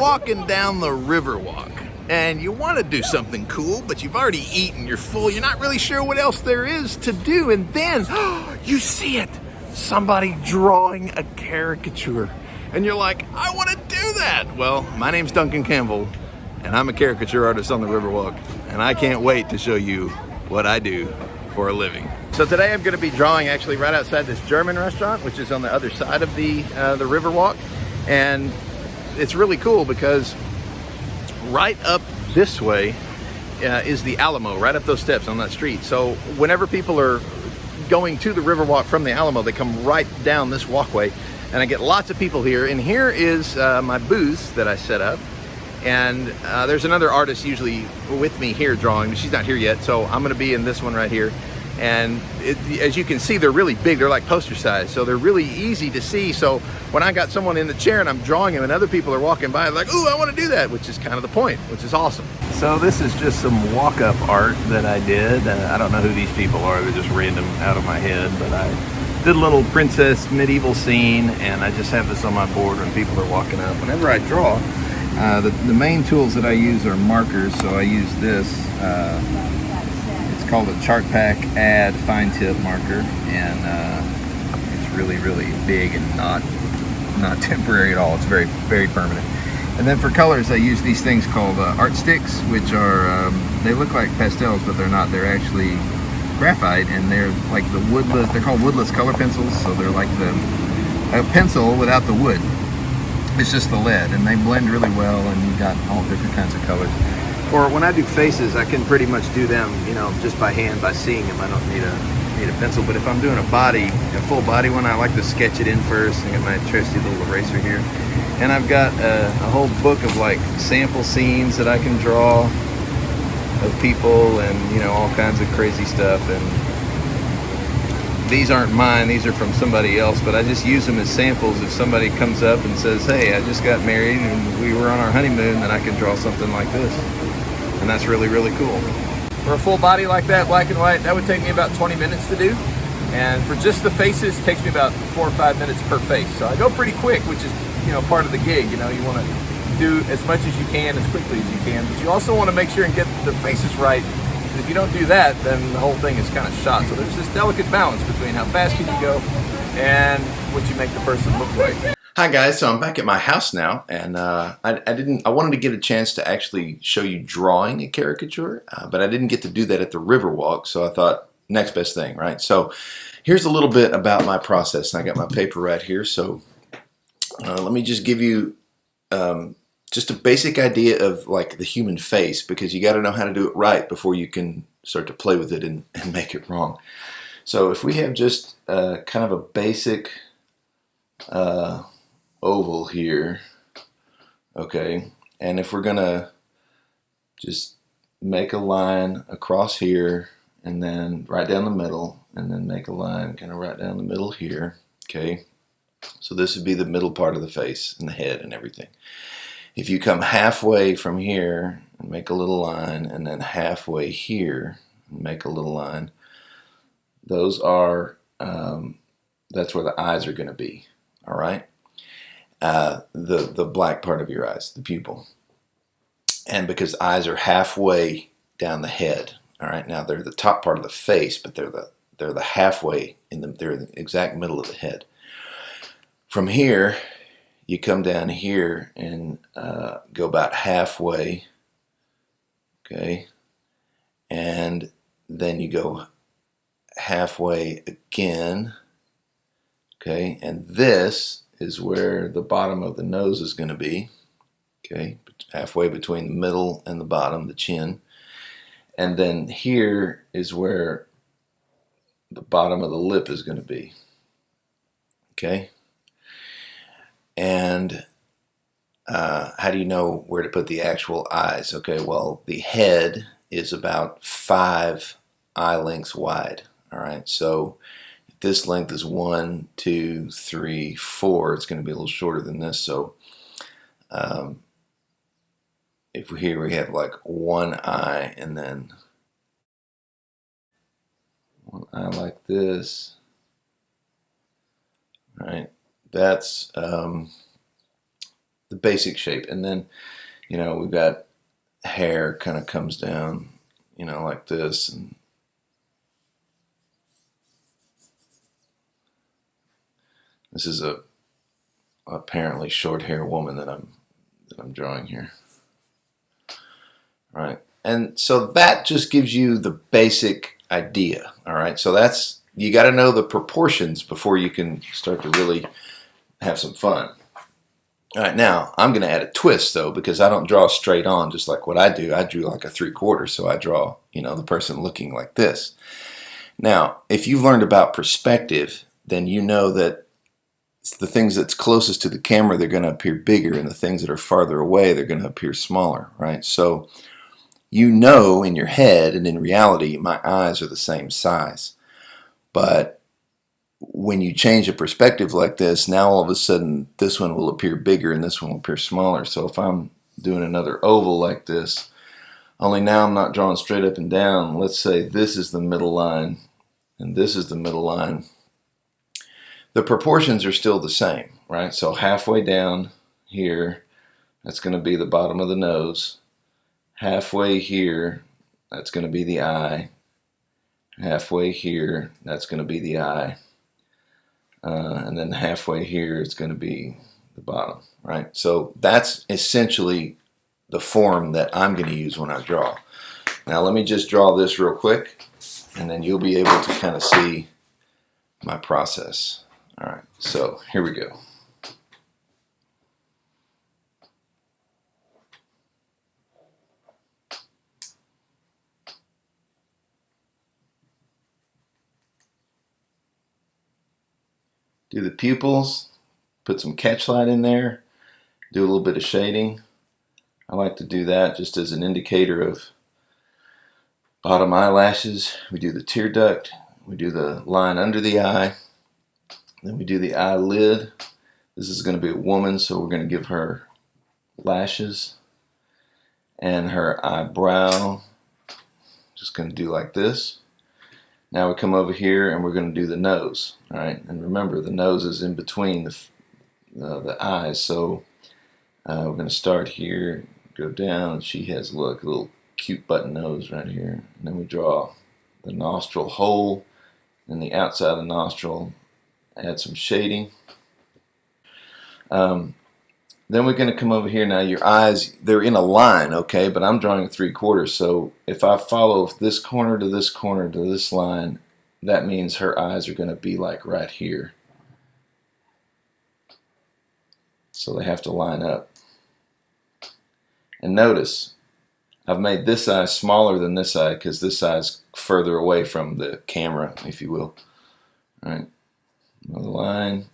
walking down the Riverwalk and you want to do something cool, but you've already eaten, you're full, you're not really sure what else there is to do, and then you see it, somebody drawing a caricature, and you're like, I want to do that. Well, my name's Duncan Campbell, and I'm a caricature artist on the Riverwalk, and I can't wait to show you what I do for a living. So today I'm going to be drawing actually right outside this German restaurant, which is on the other side of the Riverwalk, and it's really cool because right up this way is the Alamo, right up those steps on that street. So whenever people are going to the Riverwalk from the Alamo, they come right down this walkway, and I get lots of people here. And here is my booth that I set up, and there's another artist usually with me here drawing, but she's not here yet, so I'm going to be in this one right here. And as you can see, they're really big. They're like poster size, so they're really easy to see. So when I got someone in the chair and I'm drawing them and other people are walking by, like, ooh, I want to do that, which is kind of the point, which is awesome. So this is just some walk-up art that I did. I don't know who these people are. They're just random out of my head, but I did a little princess medieval scene, and I just have this on my board when people are walking up. Whenever I draw, the main tools that I use are markers, so I use this. It's called a Chart Pack Add Fine Tip Marker, and it's really big and not temporary at all. It's very permanent. And then for colors, I use these things called art sticks, which are they look like pastels, but they're not. They're actually graphite, and they're like the woodless. They're called woodless color pencils, so they're like a pencil without the wood. It's just the lead, and they blend really well, and you got all different kinds of colors. Or when I do faces, I can pretty much do them, you know, just by hand, by seeing them. I don't need a pencil. But if I'm doing a full body one, I like to sketch it in first. I got my trusty little eraser here, and I've got a whole book of like sample scenes that I can draw of people, and you know, all kinds of crazy stuff. And these aren't mine; these are from somebody else. But I just use them as samples. If somebody comes up and says, "Hey, I just got married and we were on our honeymoon," then I can draw something like this. And that's really cool. For a full body like that, black and white, that would take me about 20 minutes to do. And for just the faces, it takes me about 4 or 5 minutes per face. So I go pretty quick, which is, you know, part of the gig. You know, you want to do as much as you can, as quickly as you can, but you also want to make sure and get the faces right. And if you don't do that, then the whole thing is kind of shot. So there's this delicate balance between how fast can you go and what you make the person look like. Hi guys, so I'm back at my house now, and I wanted to get a chance to actually show you drawing a caricature, but I didn't get to do that at the Riverwalk, so I thought next best thing, right? So here's a little bit about my process, and I got my paper right here, so let me just give you just a basic idea of like the human face, because you got to know how to do it right before you can start to play with it and make it wrong. So if we have just kind of a basic oval here, okay, and if we're gonna just make a line across here and then right down the middle, and then make a line kind of right down the middle here, okay, so this would be the middle part of the face and the head and everything. If you come halfway from here and make a little line, and then halfway here and make a little line, those are that's where the eyes are going to be. All right, the black part of your eyes, the pupil, and because eyes are halfway down the head. All right, now they're the top part of the face, but they're the halfway they're in the exact middle of the head. From here, you come down here and go about halfway, okay, and then you go halfway again. Okay, and this is where the bottom of the nose is going to be, okay, halfway between the middle and the bottom, the chin. And then here is where the bottom of the lip is going to be, okay. And how do you know where to put the actual eyes? Okay, well, the head is about 5 eye lengths wide, all right, so this length is 1, 2, 3, 4. It's going to be a little shorter than this. So if we have like one eye, and then one eye like this, right? That's the basic shape. And then, you know, we've got hair kind of comes down, you know, like this. And this is a apparently short hair woman that I'm drawing here. All right. And so that just gives you the basic idea. All right. So that's, you got to know the proportions before you can start to really have some fun. All right, now I'm going to add a twist though, because I don't draw straight on just like what I do. I drew like a 3/4, so I draw, you know, the person looking like this. Now, if you've learned about perspective, then you know that the things that's closest to the camera, they're going to appear bigger, and the things that are farther away, they're going to appear smaller, right? So you know in your head and in reality, my eyes are the same size. But when you change a perspective like this, now all of a sudden this one will appear bigger and this one will appear smaller. So if I'm doing another oval like this, only now I'm not drawing straight up and down. Let's say this is the middle line and this is the middle line. The proportions are still the same, right? So halfway down here, that's going to be the bottom of the nose. Halfway here, that's going to be the eye. Halfway here, that's going to be the eye. And then halfway here it's going to be the bottom, right? So that's essentially the form that I'm going to use when I draw. Now let me just draw this real quick, and then you'll be able to kind of see my process. All right, so here we go. Do the pupils, put some catch light in there, do a little bit of shading. I like to do that just as an indicator of bottom eyelashes. We do the tear duct, we do the line under the eye, then we do the eyelid. This is going to be a woman, so we're going to give her lashes, and her eyebrow, just going to do like this. Now we come over here and we're going to do the nose, all right? And remember, the nose is in between the eyes, so we're going to start here, go down, and she has, look, a little cute button nose right here. And then we draw the nostril hole and the outside of the nostril, add some shading. Then we're going to come over here. Now your eyes, they're in a line, okay, but I'm drawing a 3/4, so if I follow this corner to this corner to this line, that means her eyes are going to be like right here. So they have to line up. And notice, I've made this eye smaller than this eye because this eye is further away from the camera, if you will. All right, another line,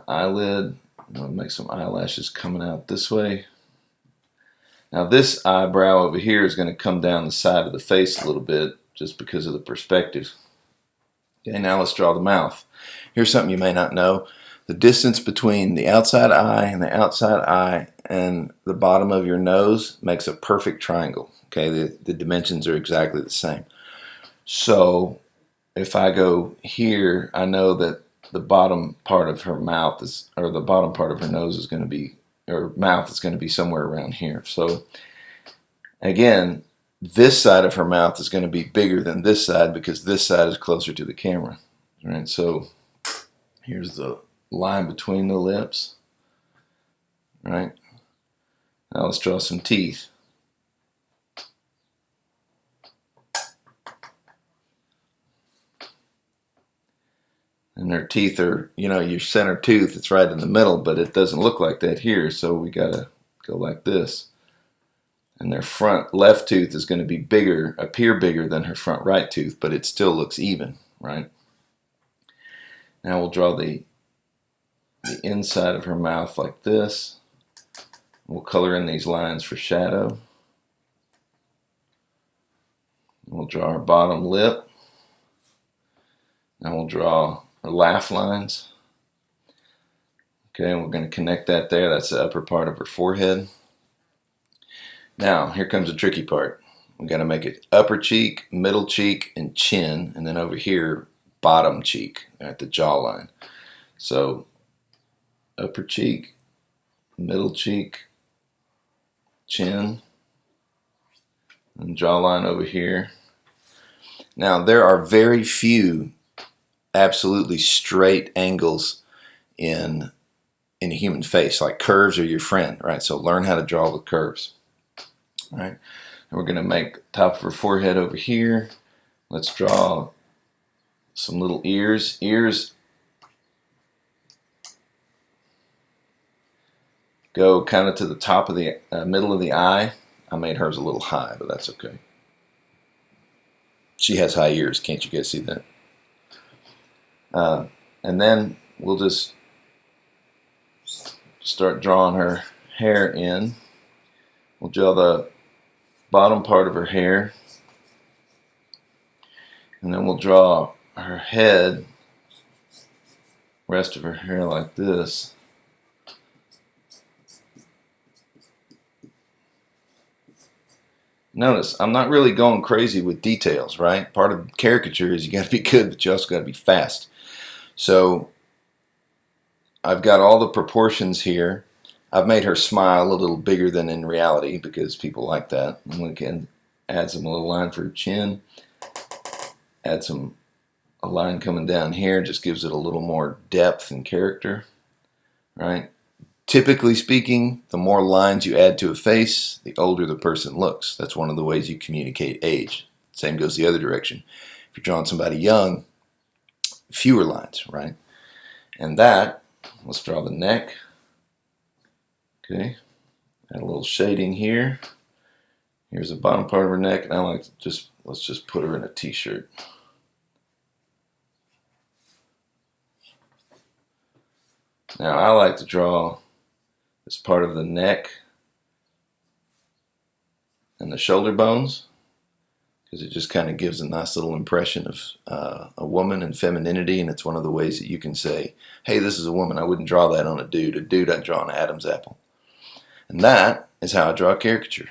eyelid. I'm going to make some eyelashes coming out this way. Now this eyebrow over here is going to come down the side of the face a little bit just because of the perspective. Okay, now let's draw the mouth. Here's something you may not know. The distance between the outside eye and the outside eye and the bottom of your nose makes a perfect triangle. Okay, the dimensions are exactly the same. So if I go here, I know that the bottom part of her mouth is, or the bottom part of her nose is going to be, or mouth is going to be somewhere around here. So again, this side of her mouth is going to be bigger than this side because this side is closer to the camera. All right, so here's the line between the lips. All right, now let's draw some teeth. And their teeth are, you know, your center tooth, it's right in the middle, but it doesn't look like that here, so we gotta go like this. And their front left tooth is going to be bigger, appear bigger than her front right tooth, but it still looks even, right? Now we'll draw the inside of her mouth like this. We'll color in these lines for shadow. We'll draw our bottom lip. Now we'll draw our laugh lines. Okay, and we're going to connect that there. That's the upper part of her forehead. Now, here comes the tricky part. We got to make it upper cheek, middle cheek, and chin, and then over here, bottom cheek at the jawline. So, upper cheek, middle cheek, chin, and jawline over here. Now, there are very few absolutely straight angles in a human face. Like, curves are your friend, right? So learn how to draw with curves. All right. And we're going to make top of her forehead over here. Let's draw some little ears. Ears go kind of to the top of the middle of the eye. I made hers a little high, but that's okay. She has high ears. Can't you guys see that? And then we'll just start drawing her hair in. We'll draw the bottom part of her hair. And then we'll draw her head, rest of her hair like this. Notice, I'm not really going crazy with details, right? Part of caricature is you got to be good, but you also got to be fast. So I've got all the proportions here. I've made her smile a little bigger than in reality because people like that. And we can add some little line for her chin. Add a line coming down here, just gives it a little more depth and character, right? Typically speaking, the more lines you add to a face, the older the person looks. That's one of the ways you communicate age. Same goes the other direction. If you're drawing somebody young, fewer lines, right? And that, let's draw the neck. Okay, add a little shading here. Here's the bottom part of her neck, and I like to let's just put her in a t-shirt. Now I like to draw this part of the neck and the shoulder bones because it just kind of gives a nice little impression of a woman and femininity, and it's one of the ways that you can say, hey, this is a woman. I wouldn't draw that on a dude. A dude, I'd draw an Adam's apple. And that is how I draw a caricature.